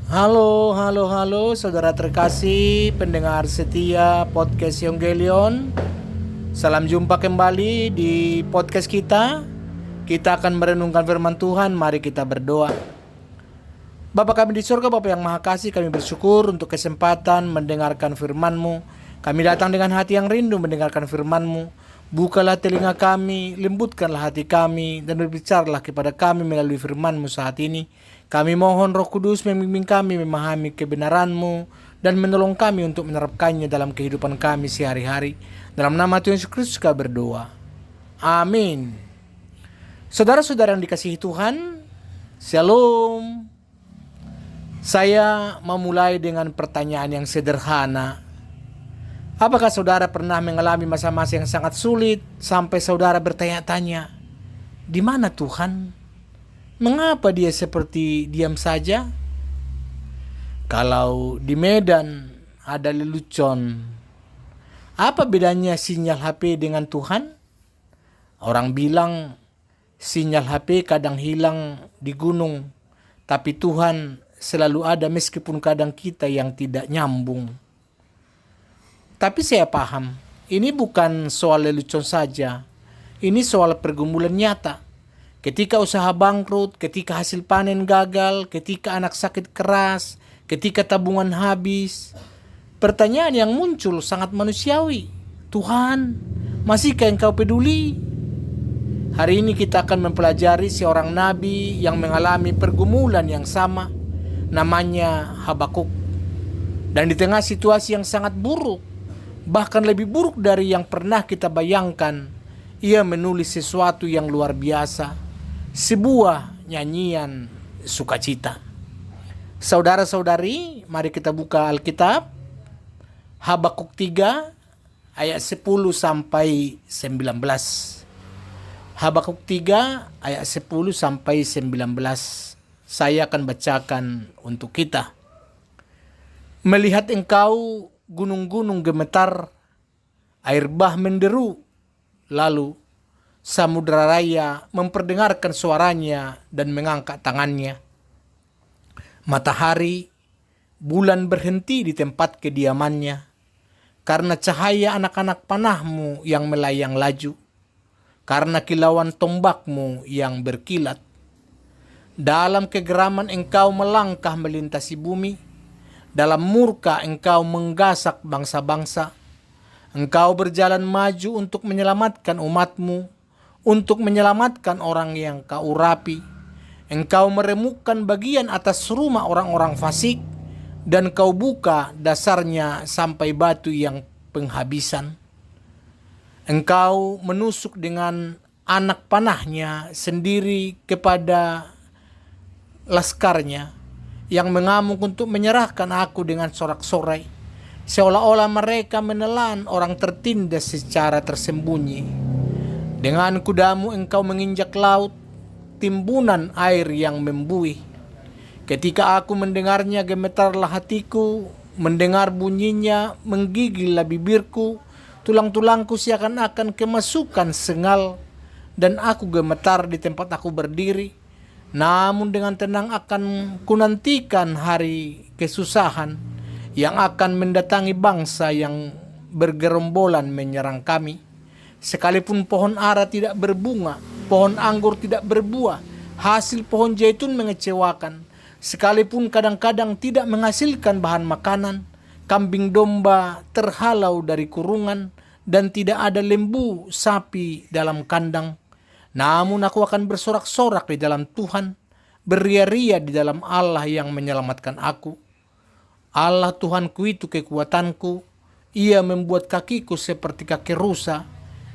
Halo, saudara terkasih, pendengar setia podcast Evangelion. Salam jumpa kembali di podcast kita. Kita akan merenungkan firman Tuhan, mari kita berdoa. Bapa kami di surga, Bapa yang Maha Kasih, kami bersyukur untuk kesempatan mendengarkan firman-Mu. Kami datang dengan hati yang rindu mendengarkan firman-Mu. Bukalah telinga kami, lembutkanlah hati kami, dan berbicaralah kepada kami melalui firman-Mu saat ini. Kami mohon Roh Kudus membimbing kami memahami kebenaran-Mu dan menolong kami untuk menerapkannya dalam kehidupan kami sehari-hari. Dalam nama Tuhan Yesus Kristus kami berdoa. Amin. Saudara-saudara yang dikasihi Tuhan, Shalom. Saya memulai dengan pertanyaan yang sederhana. Apakah saudara pernah mengalami masa-masa yang sangat sulit sampai saudara bertanya-tanya, di mana Tuhan? Mengapa dia seperti diam saja? Kalau di Medan ada lelucon, apa bedanya sinyal HP dengan Tuhan? Orang bilang sinyal HP kadang hilang di gunung, tapi Tuhan selalu ada meskipun kadang kita yang tidak nyambung. Tapi saya paham, ini bukan soal lelucon saja, ini soal pergumulan nyata. Ketika usaha bangkrut, ketika hasil panen gagal, ketika anak sakit keras, ketika tabungan habis, pertanyaan yang muncul sangat manusiawi. Tuhan, masihkah Engkau peduli? Hari ini kita akan mempelajari seorang nabi yang mengalami pergumulan yang sama, namanya Habakuk. Dan di tengah situasi yang sangat buruk, bahkan lebih buruk dari yang pernah kita bayangkan, ia menulis sesuatu yang luar biasa. Sebuah nyanyian sukacita. Saudara-saudari, mari kita buka Alkitab. Habakuk 3 ayat 10 sampai 19. Habakuk 3 ayat 10 sampai 19. Saya akan bacakan untuk kita. Melihat engkau gunung-gunung gemetar, air bah menderu, lalu samudra raya memperdengarkan suaranya dan mengangkat tangannya. Matahari, bulan berhenti di tempat kediamannya, karena cahaya anak-anak panahmu yang melayang laju, karena kilauan tombakmu yang berkilat. Dalam kegeraman engkau melangkah melintasi bumi, dalam murka engkau menggasak bangsa-bangsa. Engkau berjalan maju untuk menyelamatkan umatmu, untuk menyelamatkan orang yang kau urapi. Engkau meremukkan bagian atas rumah orang-orang fasik, dan kau buka dasarnya sampai batu yang penghabisan. Engkau menusuk dengan anak panahnya sendiri kepada laskarnya, yang mengamuk untuk menyerahkan aku dengan sorak-sorai, seolah-olah mereka menelan orang tertindas secara tersembunyi. Dengan kudamu engkau menginjak laut, timbunan air yang membuih. Ketika aku mendengarnya gemetarlah hatiku, mendengar bunyinya menggigillah bibirku, tulang-tulangku seakan-akan kemasukan sengal, dan aku gemetar di tempat aku berdiri. Namun dengan tenang akan kunantikan hari kesusahan yang akan mendatangi bangsa yang bergerombolan menyerang kami. Sekalipun pohon ara tidak berbunga, pohon anggur tidak berbuah, hasil pohon zaitun mengecewakan. Sekalipun kadang-kadang tidak menghasilkan bahan makanan, kambing domba terhalau dari kurungan, dan tidak ada lembu sapi dalam kandang. Namun aku akan bersorak-sorak di dalam Tuhan, beria-ria di dalam Allah yang menyelamatkan aku. Allah Tuhanku itu kekuatanku, Ia membuat kakiku seperti kaki rusa,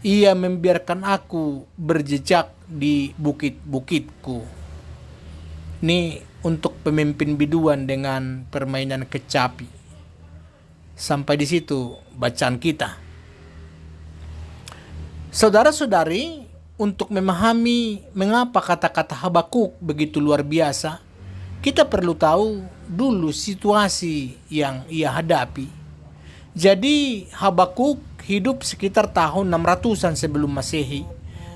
Ia membiarkan aku berjejak di bukit-bukitku. Ini untuk pemimpin biduan dengan permainan kecapi. Sampai di situ bacaan kita. Saudara-saudari, untuk memahami mengapa kata-kata Habakuk begitu luar biasa, kita perlu tahu dulu situasi yang ia hadapi. Jadi Habakuk hidup sekitar tahun 600-an sebelum Masehi,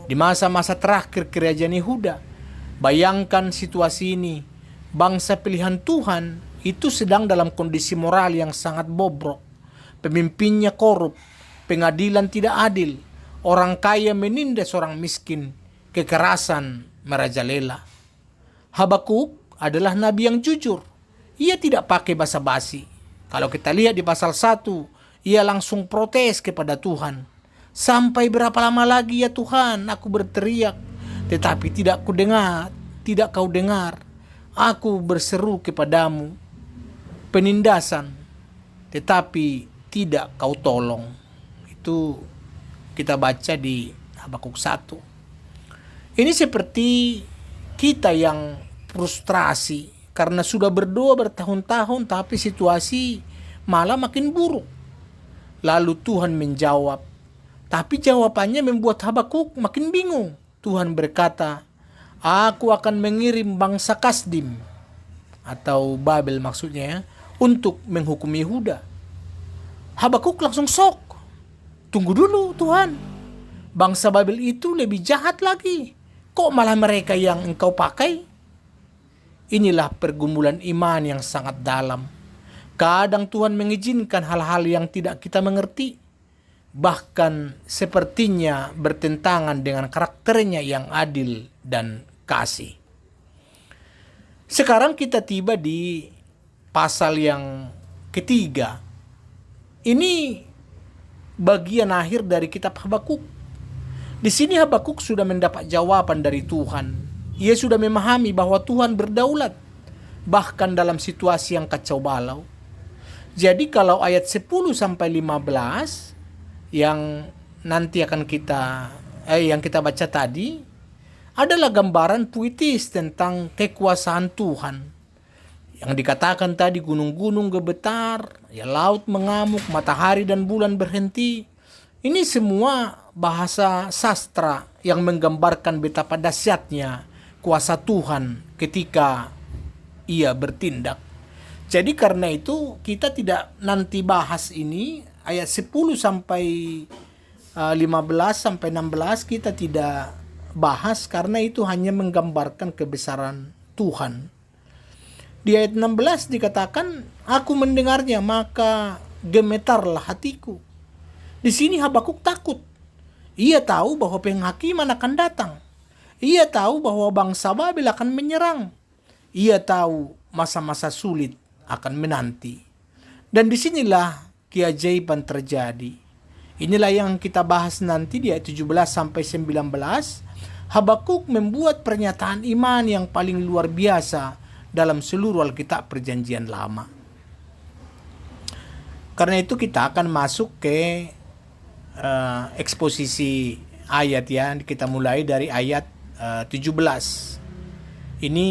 di masa-masa terakhir kerajaan Yehuda. Bayangkan situasi ini, bangsa pilihan Tuhan itu sedang dalam kondisi moral yang sangat bobrok. Pemimpinnya korup, pengadilan tidak adil, orang kaya menindas orang miskin, kekerasan merajalela. Habakuk adalah nabi yang jujur. Ia tidak pakai basa-basi. Kalau kita lihat di pasal 1, ia langsung protes kepada Tuhan. Sampai berapa lama lagi ya Tuhan aku berteriak, tetapi tidak kau dengar. Aku berseru kepadamu penindasan, tetapi tidak kau tolong. Itu kita baca di Habakuk 1. Ini seperti kita yang frustrasi karena sudah berdoa bertahun-tahun tapi situasi malah makin buruk. Lalu Tuhan menjawab, tapi jawabannya membuat Habakuk makin bingung. Tuhan berkata, aku akan mengirim bangsa Kasdim atau Babel maksudnya ya, untuk menghukum Yehuda. Habakuk langsung shock. Tunggu dulu Tuhan, bangsa Babel itu lebih jahat lagi. Kok malah mereka yang engkau pakai? Inilah pergumulan iman yang sangat dalam. Kadang Tuhan mengizinkan hal-hal yang tidak kita mengerti, bahkan sepertinya bertentangan dengan karakternya yang adil dan kasih. Sekarang kita tiba di pasal yang ketiga. Ini bagian akhir dari kitab Habakuk. Di sini Habakuk sudah mendapat jawaban dari Tuhan. Ia sudah memahami bahwa Tuhan berdaulat, bahkan dalam situasi yang kacau balau. Jadi kalau ayat 10 sampai 15 yang nanti akan yang kita baca tadi adalah gambaran puitis tentang kekuasaan Tuhan. Yang dikatakan tadi gunung-gunung gemetar, ya laut mengamuk, matahari dan bulan berhenti. Ini semua bahasa sastra yang menggambarkan betapa dahsyatnya kuasa Tuhan ketika ia bertindak. Jadi karena itu kita tidak nanti bahas ini ayat 10 sampai 15 sampai 16 kita tidak bahas karena itu hanya menggambarkan kebesaran Tuhan. Di ayat 16 dikatakan, aku mendengarnya maka gemetarlah hatiku. Di sini Habakuk takut. Ia tahu bahwa penghakiman akan datang. Ia tahu bahwa bangsa Babel akan menyerang. Ia tahu masa-masa sulit akan menanti. Dan disinilah keajaiban terjadi. Inilah yang kita bahas nanti di ayat 17 sampai 19. Habakuk membuat pernyataan iman yang paling luar biasa dalam seluruh Alkitab Perjanjian Lama. Karena itu kita akan masuk ke eksposisi ayat ya. Kita mulai dari ayat 17. Ini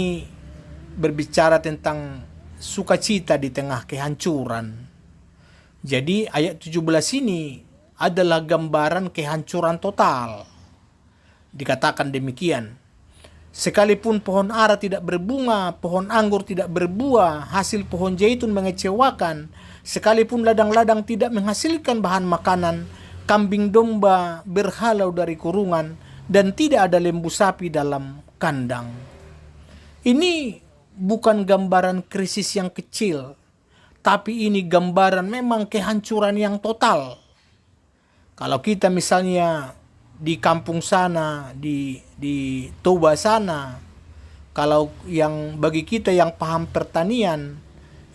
berbicara tentang sukacita di tengah kehancuran. Jadi ayat 17 ini adalah gambaran kehancuran total. Dikatakan demikian, sekalipun pohon ara tidak berbunga, pohon anggur tidak berbuah, hasil pohon zaitun mengecewakan, sekalipun ladang-ladang tidak menghasilkan bahan makanan, kambing domba berhalau dari kurungan, dan tidak ada lembu sapi dalam kandang. Ini bukan gambaran krisis yang kecil, tapi ini gambaran memang kehancuran yang total. Kalau kita misalnya di kampung sana, di Toba sana, kalau yang bagi kita yang paham pertanian,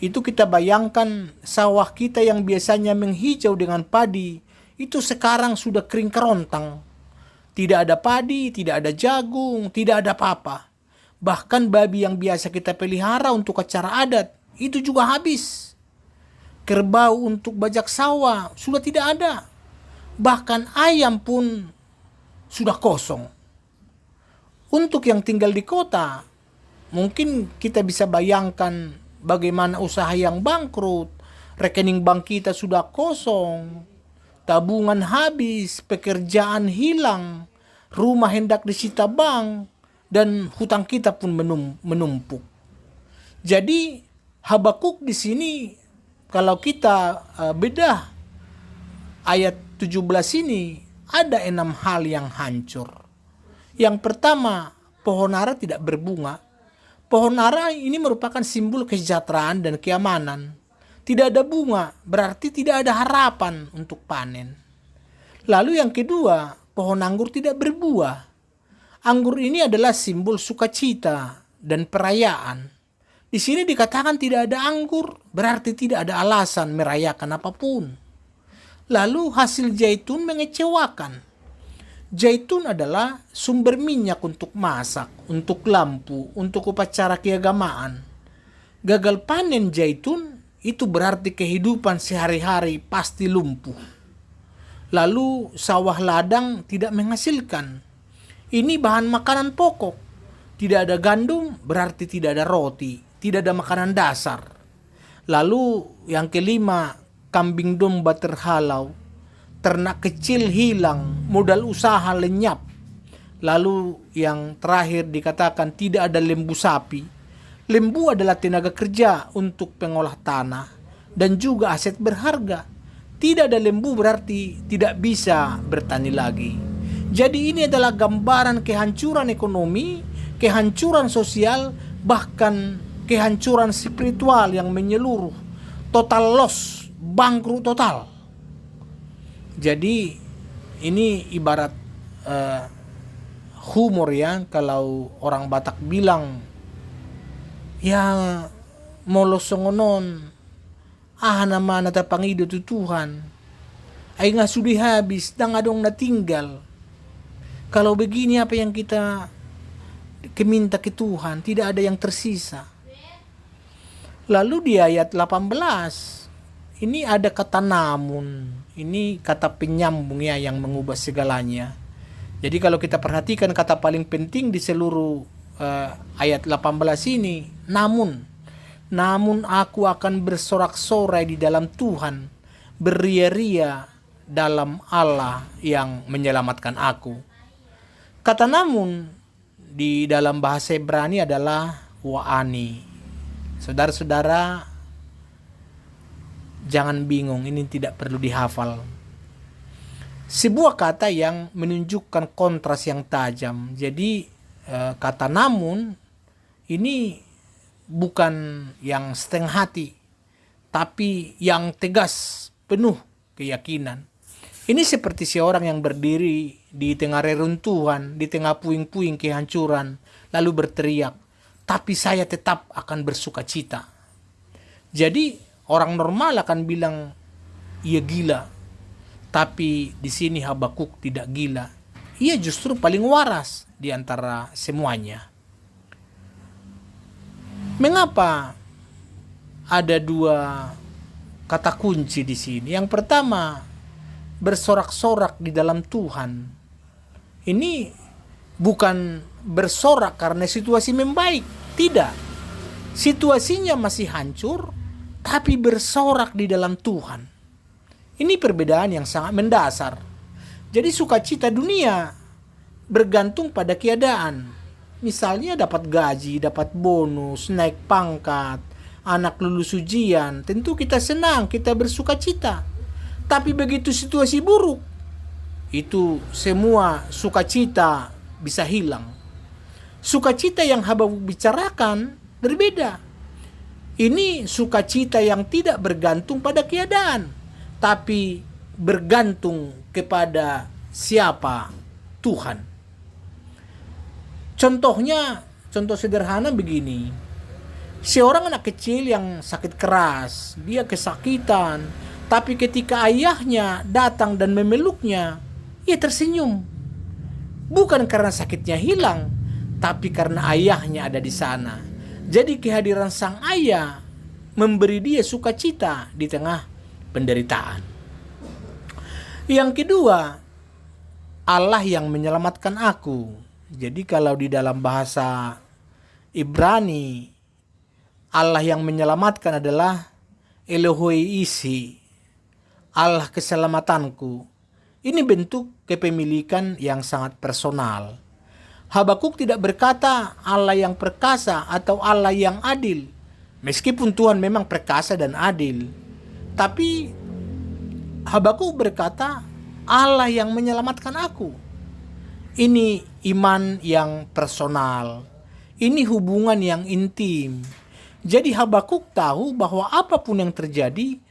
itu kita bayangkan sawah kita yang biasanya menghijau dengan padi, itu sekarang sudah kering kerontang. Tidak ada padi, tidak ada jagung, tidak ada apa-apa. Bahkan babi yang biasa kita pelihara untuk acara adat, itu juga habis. Kerbau untuk bajak sawah sudah tidak ada. Bahkan ayam pun sudah kosong. Untuk yang tinggal di kota, mungkin kita bisa bayangkan bagaimana usaha yang bangkrut, rekening bank kita sudah kosong, tabungan habis, pekerjaan hilang, rumah hendak disita bank, dan hutang kita pun menumpuk. Jadi Habakuk di sini kalau kita bedah ayat 17 ini ada 6 hal yang hancur. Yang pertama, pohon ara tidak berbunga. Pohon ara ini merupakan simbol kesejahteraan dan keamanan. Tidak ada bunga, berarti tidak ada harapan untuk panen. Lalu yang kedua, pohon anggur tidak berbuah. Anggur ini adalah simbol sukacita dan perayaan. Di sini dikatakan tidak ada anggur, berarti tidak ada alasan merayakan apapun. Lalu hasil zaitun mengecewakan. Zaitun adalah sumber minyak untuk masak, untuk lampu, untuk upacara keagamaan. Gagal panen zaitun itu berarti kehidupan sehari-hari pasti lumpuh. Lalu sawah ladang tidak menghasilkan. Ini bahan makanan pokok. Tidak ada gandum berarti tidak ada roti, tidak ada makanan dasar. Lalu yang kelima, kambing domba terhalau. Ternak kecil hilang, modal usaha lenyap. Lalu yang terakhir dikatakan tidak ada lembu sapi. Lembu adalah tenaga kerja untuk pengolah tanah dan juga aset berharga. Tidak ada lembu berarti tidak bisa bertani lagi. Jadi ini adalah gambaran kehancuran ekonomi, kehancuran sosial, bahkan kehancuran spiritual yang menyeluruh. Total loss, bangkrut total. Jadi ini ibarat humor ya, kalau orang Batak bilang ya molosongonon nama nata pangido tu Tuhan ay nga sudi habis dan adong natinggal. Kalau begini apa yang kita keminta ke Tuhan, tidak ada yang tersisa. Lalu di ayat 18 ini ada kata namun. Ini kata penyambung ya yang mengubah segalanya. Jadi kalau kita perhatikan kata paling penting di seluruh ayat 18 ini, namun aku akan bersorak-sorai di dalam Tuhan, beria-ria dalam Allah yang menyelamatkan aku. Kata namun di dalam bahasa Ibrani adalah wa'ani. Saudara-saudara, jangan bingung, ini tidak perlu dihafal. Sebuah kata yang menunjukkan kontras yang tajam. Jadi kata namun ini bukan yang setengah hati, tapi yang tegas, penuh keyakinan. Ini seperti seorang yang berdiri di tengah reruntuhan, di tengah puing-puing kehancuran, lalu berteriak, tapi saya tetap akan bersuka cita. Jadi orang normal akan bilang, ia gila. Tapi di sini Habakuk tidak gila. Ia justru paling waras di antara semuanya. Mengapa ada dua kata kunci di sini? Yang pertama, bersorak-sorak di dalam Tuhan. Ini bukan bersorak karena situasi membaik. Tidak. Situasinya masih hancur, tapi bersorak di dalam Tuhan. Ini perbedaan yang sangat mendasar. Jadi sukacita dunia bergantung pada keadaan. Misalnya dapat gaji, dapat bonus, naik pangkat, anak lulus ujian, tentu kita senang, kita bersukacita. Tapi begitu situasi buruk, itu semua sukacita bisa hilang. Sukacita yang Habakuk bicarakan berbeda. Ini sukacita yang tidak bergantung pada keadaan, tapi bergantung kepada siapa? Tuhan. Contoh sederhana begini. Seorang anak kecil yang sakit keras, dia kesakitan, tapi ketika ayahnya datang dan memeluknya, ia tersenyum. Bukan karena sakitnya hilang, tapi karena ayahnya ada di sana. Jadi kehadiran sang ayah memberi dia sukacita di tengah penderitaan. Yang kedua, Allah yang menyelamatkan aku. Jadi kalau di dalam bahasa Ibrani, Allah yang menyelamatkan adalah Elohoi isi, Allah keselamatanku. Ini bentuk kepemilikan yang sangat personal. Habakuk tidak berkata Allah yang perkasa atau Allah yang adil. Meskipun Tuhan memang perkasa dan adil, tapi Habakuk berkata Allah yang menyelamatkan aku. Ini iman yang personal. Ini hubungan yang intim. Jadi Habakuk tahu bahwa apapun yang terjadi,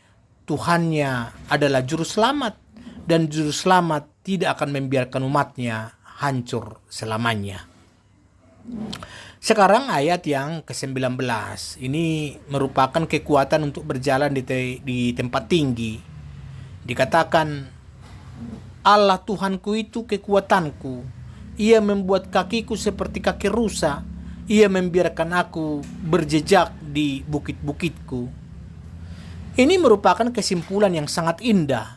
Tuhannya adalah juru selamat. Dan juru selamat tidak akan membiarkan umatnya hancur selamanya. Sekarang ayat yang ke-19. Ini merupakan kekuatan untuk berjalan di tempat tinggi. Dikatakan, Allah Tuhanku itu kekuatanku. Ia membuat kakiku seperti kaki rusa. Ia membiarkan aku berjejak di bukit-bukitku. Ini merupakan kesimpulan yang sangat indah.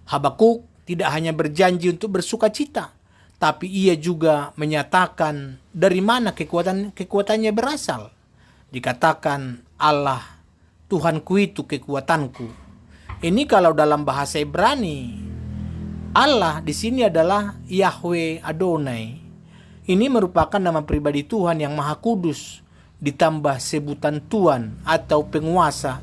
Habakuk tidak hanya berjanji untuk bersukacita, tapi ia juga menyatakan dari mana kekuatannya berasal. Dikatakan Allah, Tuhanku itu kekuatanku. Ini kalau dalam bahasa Ibrani, Allah di sini adalah Yahweh Adonai. Ini merupakan nama pribadi Tuhan yang Maha Kudus, ditambah sebutan Tuhan atau penguasa.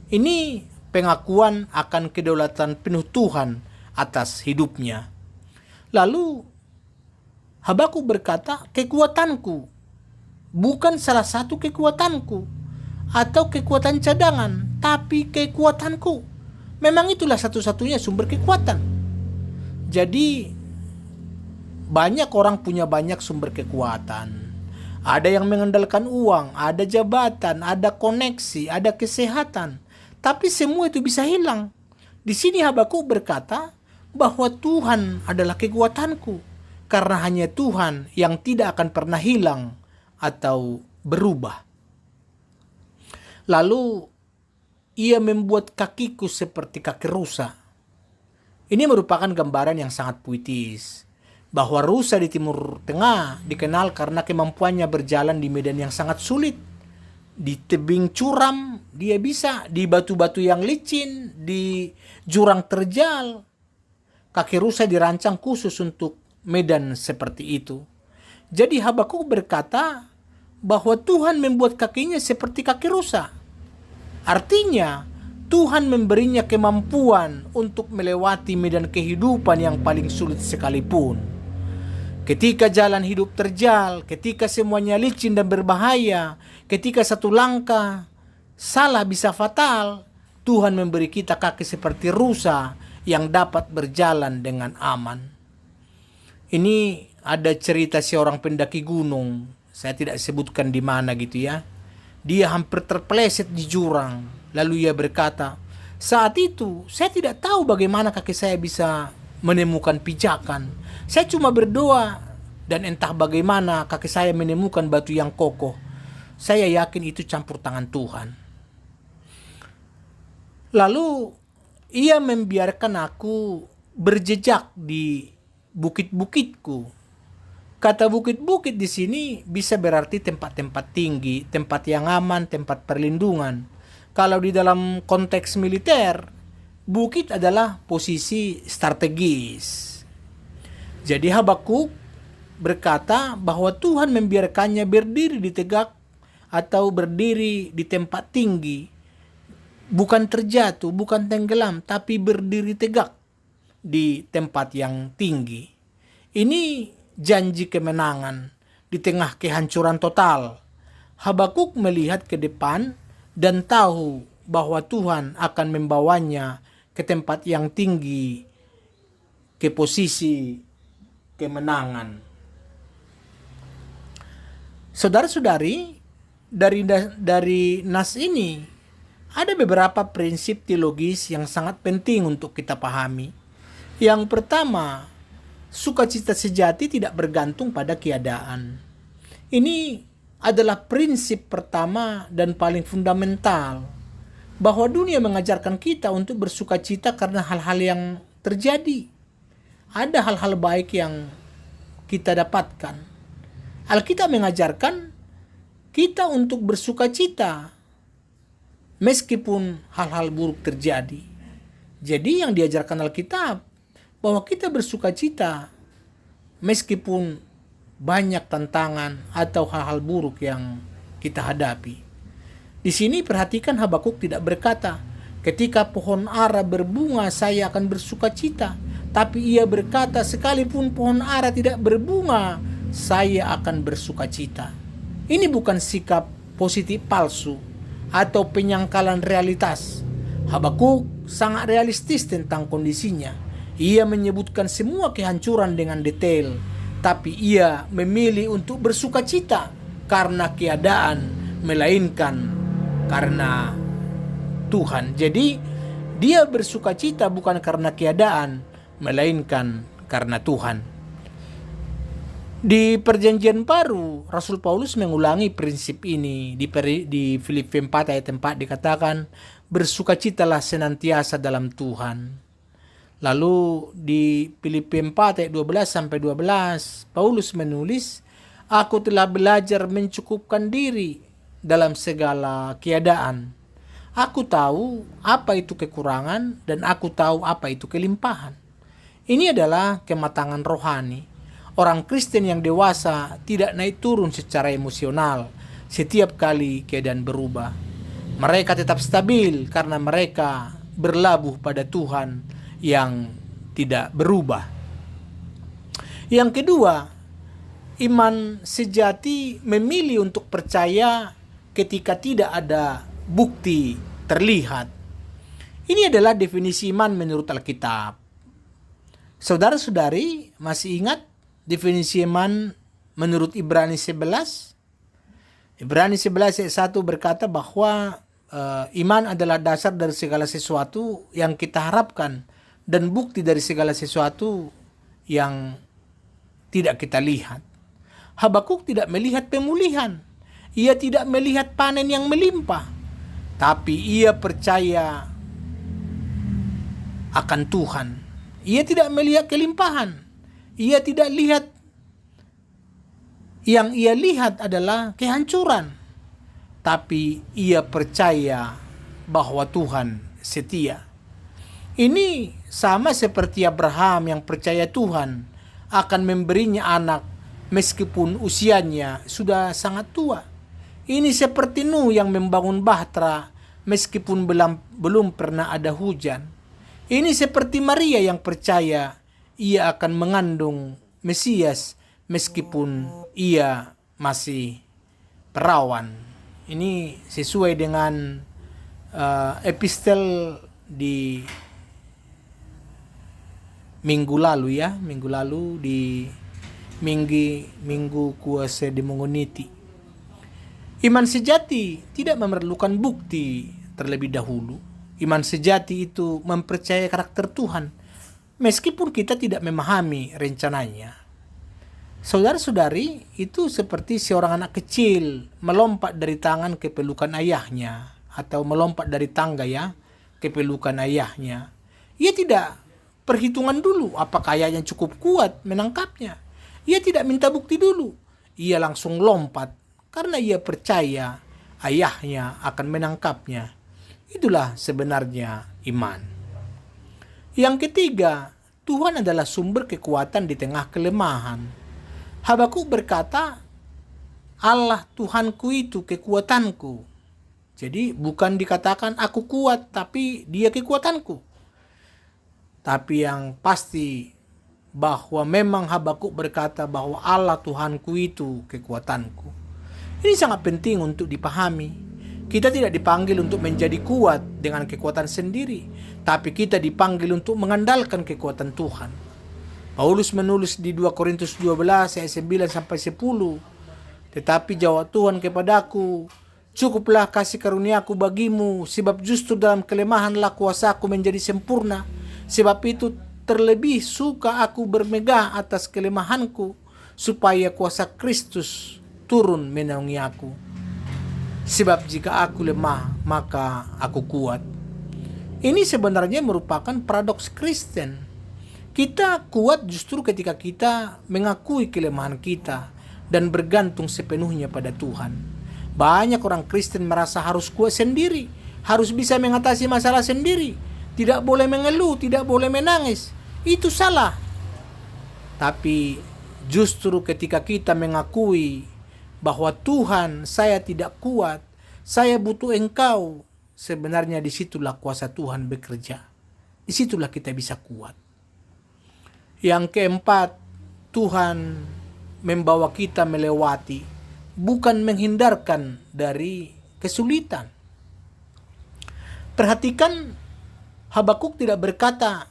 Ini pengakuan akan kedaulatan penuh Tuhan atas hidupnya. Lalu Habakuk berkata, kekuatanku, bukan salah satu kekuatanku atau kekuatan cadangan, tapi kekuatanku. Memang itulah satu-satunya sumber kekuatan. Jadi banyak orang punya banyak sumber kekuatan. Ada yang mengandalkan uang, ada jabatan, ada koneksi, ada kesehatan. Tapi semua itu bisa hilang. Di sini Habakuk berkata bahwa Tuhan adalah kekuatanku. Karena hanya Tuhan yang tidak akan pernah hilang atau berubah. Lalu ia membuat kakiku seperti kaki rusa. Ini merupakan gambaran yang sangat puitis. Bahwa rusa di Timur Tengah dikenal karena kemampuannya berjalan di medan yang sangat sulit. Di tebing curam dia bisa, di batu-batu yang licin, di jurang terjal. Kaki rusa dirancang khusus untuk medan seperti itu. Jadi Habakuk berkata bahwa Tuhan membuat kakinya seperti kaki rusa. Artinya Tuhan memberinya kemampuan untuk melewati medan kehidupan yang paling sulit sekalipun. Ketika jalan hidup terjal, ketika semuanya licin dan berbahaya, ketika satu langkah salah bisa fatal, Tuhan memberi kita kaki seperti rusa yang dapat berjalan dengan aman. Ini ada cerita seorang pendaki gunung, saya tidak sebutkan di mana gitu ya. Dia hampir terpeleset di jurang, lalu ia berkata, saat itu saya tidak tahu bagaimana kaki saya bisa menemukan pijakan. Saya cuma berdoa dan entah bagaimana kaki saya menemukan batu yang kokoh. Saya yakin itu campur tangan Tuhan. Lalu ia membiarkan aku berjejak di bukit-bukitku. Kata bukit-bukit di sini bisa berarti tempat-tempat tinggi, tempat yang aman, tempat perlindungan. Kalau di dalam konteks militer, bukit adalah posisi strategis. Jadi Habakuk berkata bahwa Tuhan membiarkannya berdiri di tegak atau berdiri di tempat tinggi. Bukan terjatuh, bukan tenggelam, tapi berdiri tegak di tempat yang tinggi. Ini janji kemenangan di tengah kehancuran total. Habakuk melihat ke depan dan tahu bahwa Tuhan akan membawanya ke tempat yang tinggi, ke posisi kemenangan. Saudara-saudari, dari nas ini ada beberapa prinsip teologis yang sangat penting untuk kita pahami. Yang pertama, sukacita sejati tidak bergantung pada keadaan. Ini adalah prinsip pertama dan paling fundamental, bahwa dunia mengajarkan kita untuk bersukacita karena hal-hal yang terjadi. Ada hal-hal baik yang kita dapatkan. Alkitab mengajarkan kita untuk bersukacita meskipun hal-hal buruk terjadi. Jadi yang diajarkan Alkitab bahwa kita bersukacita meskipun banyak tantangan atau hal-hal buruk yang kita hadapi. Di sini perhatikan Habakuk tidak berkata, ketika pohon ara berbunga saya akan bersukacita. Tapi ia berkata, sekalipun pohon ara tidak berbunga, saya akan bersukacita. Ini bukan sikap positif palsu atau penyangkalan realitas. Habakuk sangat realistis tentang kondisinya. Ia menyebutkan semua kehancuran dengan detail, tapi ia memilih untuk bersuka cita karena keadaan, melainkan karena Tuhan. Jadi dia bersuka cita bukan karena keadaan, melainkan karena Tuhan. Di Perjanjian Baru, Rasul Paulus mengulangi prinsip ini. Di Filipi 4 ayat 4 dikatakan, bersukacitalah senantiasa dalam Tuhan. Lalu di Filipi 4 ayat 12 sampai 12, Paulus menulis, aku telah belajar mencukupkan diri dalam segala keadaan. Aku tahu apa itu kekurangan dan aku tahu apa itu kelimpahan. Ini adalah kematangan rohani. Orang Kristen yang dewasa tidak naik turun secara emosional setiap kali keadaan berubah. Mereka tetap stabil karena mereka berlabuh pada Tuhan yang tidak berubah. Yang kedua, iman sejati memilih untuk percaya ketika tidak ada bukti terlihat. Ini adalah definisi iman menurut Alkitab. Saudara-saudari masih ingat definisi iman menurut Ibrani 11? Ibrani 11 ayat 1 berkata bahwa iman adalah dasar dari segala sesuatu yang kita harapkan dan bukti dari segala sesuatu yang tidak kita lihat. Habakuk tidak melihat pemulihan. Ia tidak melihat panen yang melimpah. Tapi ia percaya akan Tuhan. Ia tidak melihat kelimpahan. Ia tidak lihat, yang ia lihat adalah kehancuran. Tapi ia percaya bahwa Tuhan setia. Ini sama seperti Abraham yang percaya Tuhan akan memberinya anak meskipun usianya sudah sangat tua. Ini seperti Nuh yang membangun bahtera meskipun belum pernah ada hujan. Ini seperti Maria yang percaya ia akan mengandung Mesias meskipun ia masih perawan. Ini sesuai dengan epistel di minggu lalu di minggu kuasa demongoniti. Iman sejati tidak memerlukan bukti terlebih dahulu. Iman sejati itu mempercayai karakter Tuhan meskipun kita tidak memahami rencananya. Saudara-saudari, itu seperti seorang anak kecil melompat dari tangan ke pelukan ayahnya atau melompat dari tangga ke pelukan ayahnya. Ia tidak perhitungan dulu apakah ayahnya cukup kuat menangkapnya. Ia tidak minta bukti dulu. Ia langsung lompat karena ia percaya ayahnya akan menangkapnya. Itulah sebenarnya iman. Yang ketiga, Tuhan adalah sumber kekuatan di tengah kelemahan. Habakuk berkata, Allah Tuhanku itu kekuatanku. Jadi bukan dikatakan aku kuat, tapi dia kekuatanku. Tapi yang pasti bahwa memang Habakuk berkata bahwa Allah Tuhanku itu kekuatanku. Ini sangat penting untuk dipahami. Kita tidak dipanggil untuk menjadi kuat dengan kekuatan sendiri, tapi kita dipanggil untuk mengandalkan kekuatan Tuhan. Paulus menulis di 2 Korintus 12 ayat 9 sampai 10. Tetapi jawab Tuhan kepadaku, cukuplah kasih karuniaku bagimu, sebab justru dalam kelemahanlah kuasaku menjadi sempurna. Sebab itu terlebih suka aku bermegah atas kelemahanku, supaya kuasa Kristus turun menaungi aku. Sebab jika aku lemah, maka aku kuat. Ini sebenarnya merupakan paradoks Kristen. Kita kuat justru ketika kita mengakui kelemahan kita dan bergantung sepenuhnya pada Tuhan. Banyak orang Kristen merasa harus kuat sendiri, harus bisa mengatasi masalah sendiri, tidak boleh mengeluh, tidak boleh menangis. Itu salah. Tapi justru ketika kita mengakui bahwa Tuhan, saya tidak kuat, saya butuh Engkau, sebenarnya disitulah kuasa Tuhan bekerja. Disitulah kita bisa kuat. Yang keempat, Tuhan membawa kita melewati bukan menghindarkan dari kesulitan. Perhatikan, Habakuk tidak berkata,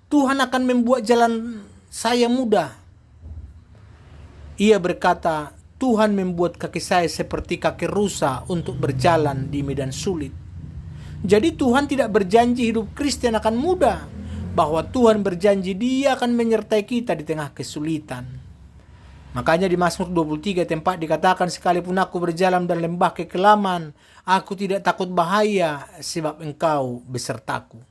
Tuhan akan membuat jalan saya mudah. Ia berkata, Tuhan membuat kaki saya seperti kaki rusa untuk berjalan di medan sulit. Jadi Tuhan tidak berjanji hidup Kristen akan mudah, bahwa Tuhan berjanji Dia akan menyertai kita di tengah kesulitan. Makanya di Mazmur 23 tempat dikatakan, sekalipun aku berjalan dalam lembah kekelaman, aku tidak takut bahaya sebab Engkau besertaku.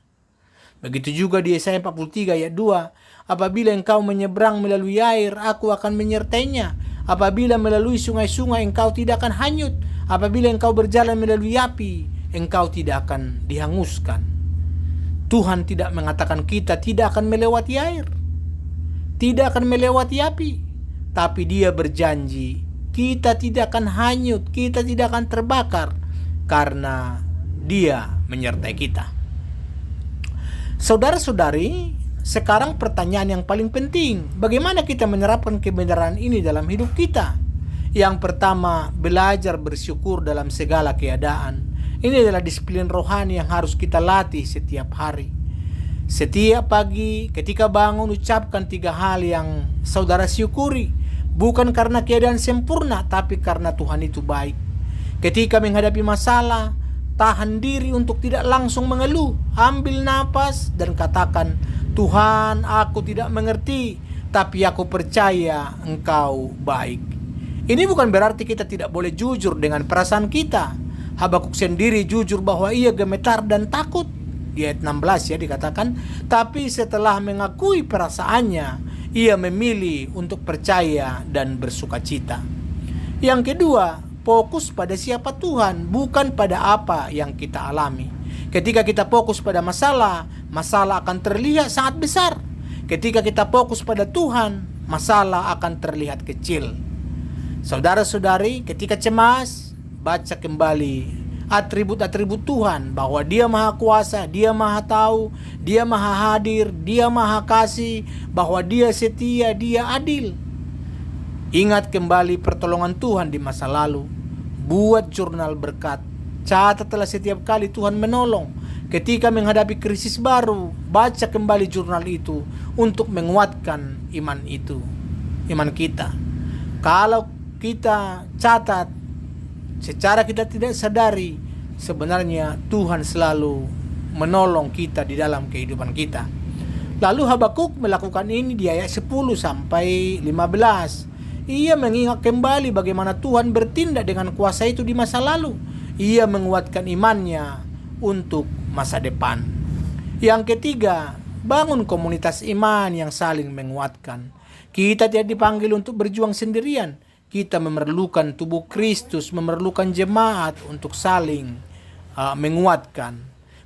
Begitu juga di Yesaya 43 ayat 2, apabila engkau menyeberang melalui air, aku akan menyertainya. Apabila melalui sungai-sungai, engkau tidak akan hanyut. Apabila engkau berjalan melalui api, engkau tidak akan dihanguskan. Tuhan tidak mengatakan kita tidak akan melewati air, tidak akan melewati api, tapi Dia berjanji kita tidak akan hanyut, kita tidak akan terbakar, karena Dia menyertai kita. Saudara-saudari, sekarang pertanyaan yang paling penting, bagaimana kita menerapkan kebenaran ini dalam hidup kita? Yang pertama, belajar bersyukur dalam segala keadaan. Ini adalah disiplin rohani yang harus kita latih setiap hari. Setiap pagi ketika bangun, ucapkan 3 hal yang saudara syukuri. Bukan karena keadaan sempurna, tapi karena Tuhan itu baik. Ketika menghadapi masalah, tahan diri untuk tidak langsung mengeluh. Ambil napas dan katakan, Tuhan, aku tidak mengerti, tapi aku percaya Engkau baik. Ini bukan berarti kita tidak boleh jujur dengan perasaan kita. Habakuk sendiri jujur bahwa ia gemetar dan takut. Di ayat 16 ya dikatakan, tapi setelah mengakui perasaannya, ia memilih untuk percaya dan bersukacita. Yang kedua, fokus pada siapa Tuhan, bukan pada apa yang kita alami. Ketika kita fokus pada masalah, masalah akan terlihat sangat besar. Ketika kita fokus pada Tuhan, masalah akan terlihat kecil. Saudara-saudari, ketika cemas, baca kembali atribut-atribut Tuhan, bahwa Dia Maha Kuasa, Dia Maha Tahu, Dia Maha Hadir, Dia Maha Kasih, bahwa Dia setia, Dia adil. Ingat kembali pertolongan Tuhan di masa lalu. Buat jurnal berkat. Catatlah setiap kali Tuhan menolong. Ketika menghadapi krisis baru, baca kembali jurnal itu untuk menguatkan iman itu, iman kita. Kalau kita catat, secara kita tidak sadari, sebenarnya Tuhan selalu menolong kita di dalam kehidupan kita. Lalu Habakuk melakukan ini di ayat 10 sampai 15. Ia mengingat kembali bagaimana Tuhan bertindak dengan kuasa itu di masa lalu. Ia menguatkan imannya untuk masa depan. Yang ketiga, bangun komunitas iman yang saling menguatkan. Kita tidak dipanggil untuk berjuang sendirian. Kita memerlukan tubuh Kristus, memerlukan jemaat untuk saling menguatkan.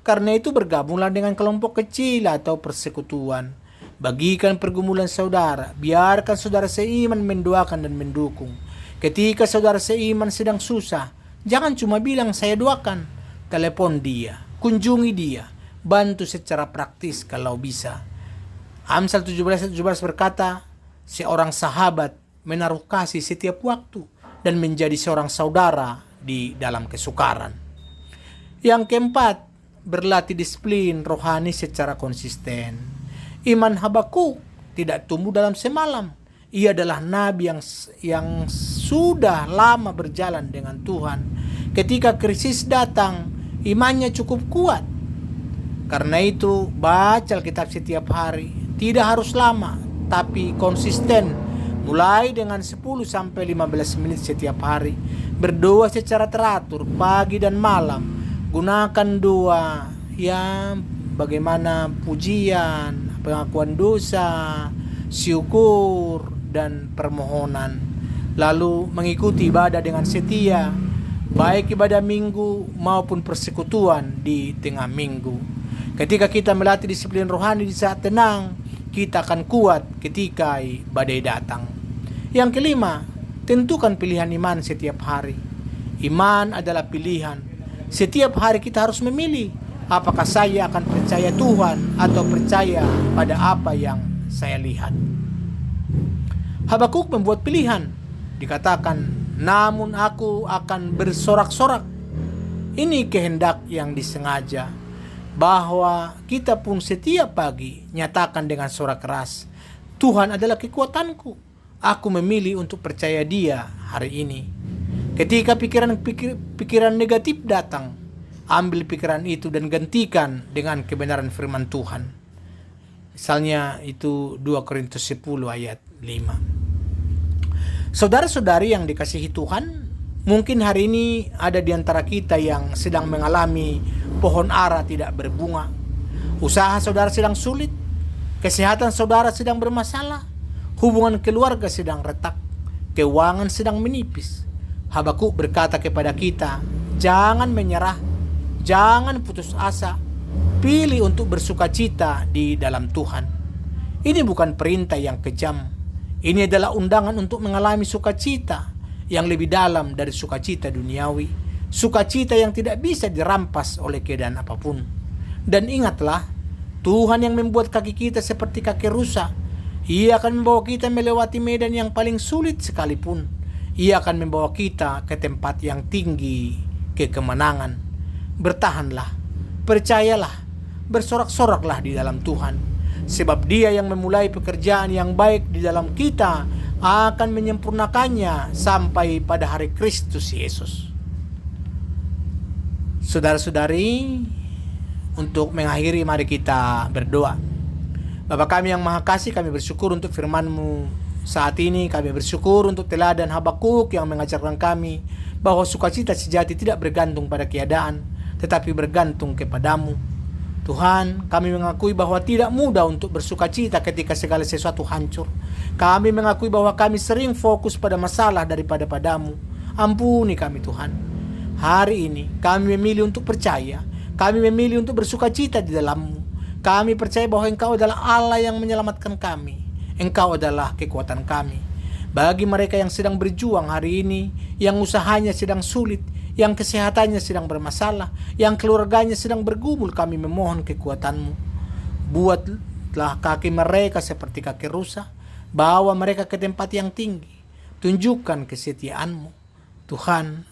Karena itu bergabunglah dengan kelompok kecil atau persekutuan. Bagikan pergumulan saudara, biarkan saudara seiman mendoakan dan mendukung. Ketika saudara seiman sedang susah, jangan cuma bilang saya doakan. Telepon dia, kunjungi dia, bantu secara praktis kalau bisa. Amsal 17 berkata, seorang sahabat menaruh kasih setiap waktu dan menjadi seorang saudara di dalam kesukaran. Yang keempat, berlatih disiplin rohani secara konsisten. Iman Habakuk tidak tumbuh dalam semalam. Ia adalah nabi yang sudah lama berjalan dengan Tuhan. Ketika krisis datang, imannya cukup kuat. Karena itu, baca Alkitab setiap hari. Tidak harus lama, tapi konsisten. Mulai dengan 10 sampai 15 menit setiap hari. Berdoa secara teratur pagi dan malam. Gunakan doa yang bagaimana pujian, pengakuan dosa, syukur, dan permohonan. Lalu mengikuti ibadah dengan setia, baik ibadah minggu maupun persekutuan di tengah minggu. Ketika kita melatih disiplin rohani di saat tenang, kita akan kuat ketika badai datang. Yang kelima, tentukan pilihan iman setiap hari. Iman adalah pilihan. Setiap hari kita harus memilih, apakah saya akan percaya Tuhan atau percaya pada apa yang saya lihat. Habakuk membuat pilihan. Dikatakan namun aku akan bersorak-sorak. Ini kehendak yang disengaja, bahwa kita pun setiap pagi nyatakan dengan suara keras, Tuhan adalah kekuatanku. Aku memilih untuk percaya Dia hari ini. Ketika pikiran negatif datang, ambil pikiran itu dan gantikan dengan kebenaran firman Tuhan. Misalnya itu 2 Korintus 10 ayat 5. Saudara-saudari yang dikasihi Tuhan, mungkin hari ini ada di antara kita yang sedang mengalami pohon ara tidak berbunga. Usaha saudara sedang sulit, kesehatan saudara sedang bermasalah, hubungan keluarga sedang retak, keuangan sedang menipis. Habakuk berkata kepada kita, jangan menyerah, jangan putus asa, pilih untuk bersukacita di dalam Tuhan. Ini bukan perintah yang kejam, ini adalah undangan untuk mengalami sukacita yang lebih dalam dari sukacita duniawi, sukacita yang tidak bisa dirampas oleh keadaan apapun. Dan ingatlah, Tuhan yang membuat kaki kita seperti kaki rusa. Ia akan membawa kita melewati medan yang paling sulit sekalipun. Ia akan membawa kita ke tempat yang tinggi, ke kemenangan. Bertahanlah, percayalah, bersorak-soraklah di dalam Tuhan. Sebab Dia yang memulai pekerjaan yang baik di dalam kita akan menyempurnakannya sampai pada hari Kristus Yesus. Saudara-saudari, untuk mengakhiri mari kita berdoa. Bapa kami yang Maha Kasih, kami bersyukur untuk firman-Mu saat ini. Kami bersyukur untuk teladan Habakuk yang mengajarkan kami bahwa sukacita sejati tidak bergantung pada keadaan, tetapi bergantung kepadamu. Tuhan, kami mengakui bahwa tidak mudah untuk bersukacita ketika segala sesuatu hancur. Kami mengakui bahwa kami sering fokus pada masalah daripada padamu. Ampuni kami Tuhan. Hari ini kami memilih untuk percaya. Kami memilih untuk bersukacita di dalam-Mu. Kami percaya bahwa Engkau adalah Allah yang menyelamatkan kami. Engkau adalah kekuatan kami. Bagi mereka yang sedang berjuang hari ini, yang usahanya sedang sulit, yang kesehatannya sedang bermasalah, yang keluarganya sedang bergumul, kami memohon kekuatan-Mu. Buatlah kaki mereka seperti kaki rusa, bawa mereka ke tempat yang tinggi. Tunjukkan kesetiaan-Mu. Tuhan,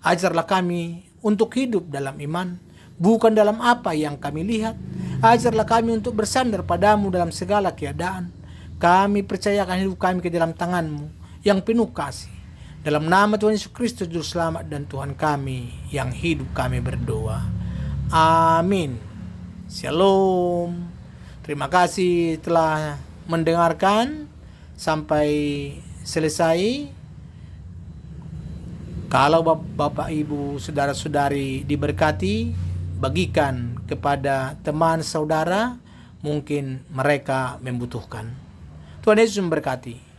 ajarlah kami untuk hidup dalam iman, bukan dalam apa yang kami lihat. Ajarlah kami untuk bersandar padamu dalam segala keadaan. Kami percayakan hidup kami ke dalam tangan-Mu yang penuh kasih. Dalam nama Tuhan Yesus Kristus, Juru Selamat dan Tuhan kami yang hidup, kami berdoa. Amin. Shalom. Terima kasih telah mendengarkan sampai selesai. Kalau Bapak, Ibu, Saudara-saudari diberkati, bagikan kepada teman saudara, mungkin mereka membutuhkan. Tuhan Yesus memberkati.